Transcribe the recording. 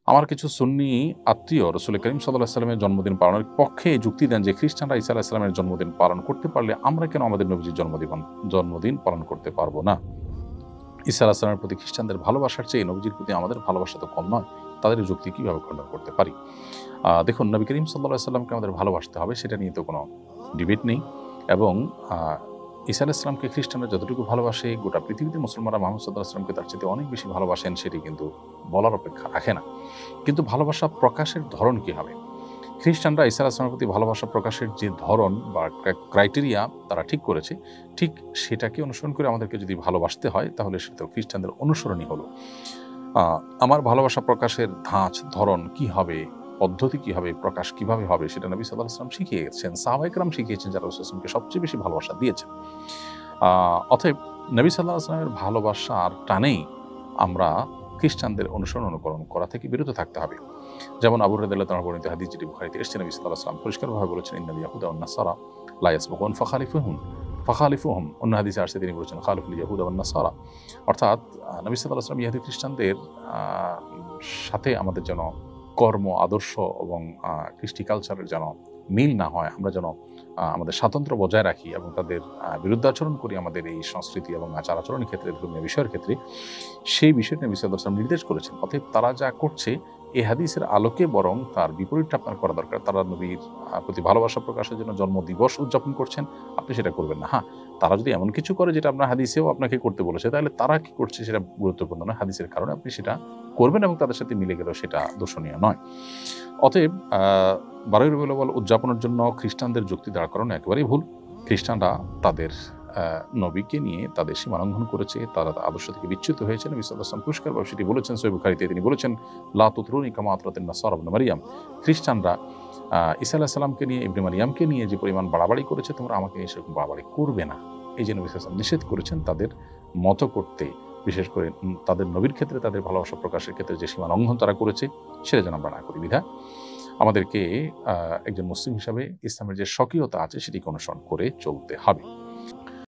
আমার কিছু সুন্নি আত্মীয় রসুল করিম সাল্লাল্লাহু আলাইহি সাল্লামের জন্মদিন পালনের পক্ষে যুক্তি দেন যে খ্রিস্টানরা ঈসা আলাইহিস সালামের জন্মদিন পালন করতে পারলে আমরা কেন আমাদের নবীজির জন্মদিন পালন করতে পারবো না? ঈসা আলাইহিস সালামের প্রতি খ্রিস্টানদের ভালোবাসার চেয়ে নবীজির প্রতি আমাদের ভালোবাসা তো কম নয়। তাদের এই যুক্তি কিভাবে খণ্ডন করতে পারি? দেখুন, নবী করিম সাল্লাল্লাহু আলাইহি সাল্লামকে আমাদের ভালোবাসতে হবে, সেটা নিয়ে তো কোনো ডিবেট নেই। এবং আ ঈসা আলাইহিস সালামকে খ্রিস্টানরা যতটুকু ভালোবাসে, গোটা পৃথিবীতে মুসলমানরা মুহাম্মদ সাল্লাল্লাহু আলাইহি সাল্লামকে তার চেয়ে অনেক বেশি ভালোবাসেন, সেটি কিন্তু বলার অপেক্ষা রাখে না। কিন্তু ভালোবাসা প্রকাশের ধরন কি হবে? খ্রিস্টানরা ঈসা আলাইহিস সালামের প্রতি ভালোবাসা প্রকাশের যে ধরন বা ক্রাইটেরিয়া তারা ঠিক করেছে, ঠিক সেটাকে অনুসরণ করে আমাদেরকে যদি ভালোবাসতে হয়, তাহলে সেটা তো খ্রিস্টানদের অনুসরণই হলো। আমার ভালোবাসা প্রকাশের ধাঁচ, ধরন কি হবে, পদ্ধতি কি হবে, প্রকাশ কিভাবে হবে, সেটা নবী সাল্লাল্লাহু আলাইহি ওয়াসাল্লাম শিখিয়ে গেছেন। সাহাবায়ে কেরাম শিখিয়েছেন, যারা রাসূল সাল্লাল্লাহু আলাইহি ওয়াসাল্লামকে সবচেয়ে বেশি ভালোবাসা দিয়েছেন। অতএব নবী সাল্লাল্লাহু আলাইহি ওয়াসাল্লামের ভালোবাসার টানেই আমরা খ্রিস্টানদের অনুকরণ করা থেকে বিরত থাকতে হবে। যেমন আবু হুরায়রা রাদিয়াল্লাহু তাআলা বর্ণিত হাদিস, যেটি বুখারীতে এসেছে, নবী সাল্লাল্লাহু আলাইহি ওয়াসাল্লাম পরিষ্কারভাবে বলেছেন, ইন্নাল ইয়াহুদা ওয়ান নাসারা লা ইয়াসবিকুন ফাখালিফুহুম। অন্য হাদিসে আসছে, তিনি বলেছেন খালিফুল ইয়াহুদা ওয়ান নাসারা। অর্থাৎ নবী সাল্লাল্লাহু আলাইহি ওয়াসাল্লাম ইহুদি খ্রিস্টানদের সাথে আমাদের যেন কর্ম, আদর্শ এবং কৃষ্টি কালচারের যেন মিল না হয়, আমরা যেন আমাদের স্বাতন্ত্র্য বজায় রাখি এবং তাদের বিরুদ্ধাচরণ করি আমাদের এই সংস্কৃতি এবং আচার আচরণের ক্ষেত্রে, ধর্মীয় বিষয়ের ক্ষেত্রে, সেই বিষয়টি নবী সাল্লাল্লাহু আলাইহি ওয়াসাল্লাম নির্দেশ করেছেন। অতএব তারা যা করছে, এই হাদিসের আলোকে বরং তার বিপরীতটা আপনার করা দরকার। তারা নবীর প্রতি ভালোবাসা প্রকাশের জন্য জন্মদিবস উদযাপন করছেন, আপনি সেটা করবেন না। হ্যাঁ, তারা যদি এমন কিছু করে যেটা আপনার হাদিসেও আপনাকে করতে বলেছে, তাহলে তারা কি করছে সেটা গুরুত্বপূর্ণ নয়, হাদিসের কারণে আপনি সেটা করবেন এবং তাদের সাথে মিলে গেলেও সেটা দোষণীয় নয়। অতএব 12ই রবিউল আউয়াল উদযাপনের জন্য খ্রিস্টানদের যুক্তি দাঁড় করানো একেবারেই ভুল। খ্রিস্টানরা তাদের নবীকে নিয়ে তাদের সীমা লঙ্ঘন করেছে, তারা আদর্শ থেকে বিচ্যুত হয়েছে। নবী সাল্লাল্লাহু আলাইহি ওয়াসাল্লাম পরিষ্কারভাবে সেটি বলেছেন সহিহ বুখারীতে। তিনি বলেছেন, লা তুতরুনি কামা আতরাতিন নাসারা ইবনে মারইয়াম। খ্রিস্টানরা ঈসা আলাইহিস সালামকে নিয়ে, ইবনে মারইয়ামকে নিয়ে যে পরিমাণ বাড়াবাড়ি করেছে, তোমরা আমাকে নিয়ে সেরকম বাড়াবাড়ি করবে না। এই যে নবী সাল্লাল্লাহু আলাইহি ওয়াসাল্লাম নিষেধ করেছেন তাদের মতো করতে, বিশেষ করে তাদের নবীর ক্ষেত্রে, তাদের ভালোবাসা প্রকাশের ক্ষেত্রে যে সীমা লঙ্ঘন তারা করেছে, সেটা যেন আমরা না করি। বিধায় আমাদেরকে একজন মুসলিম হিসাবে ইসলামের যে স্বকীয়তা আছে, সেটিকে অনুসরণ করে চলতে হবে।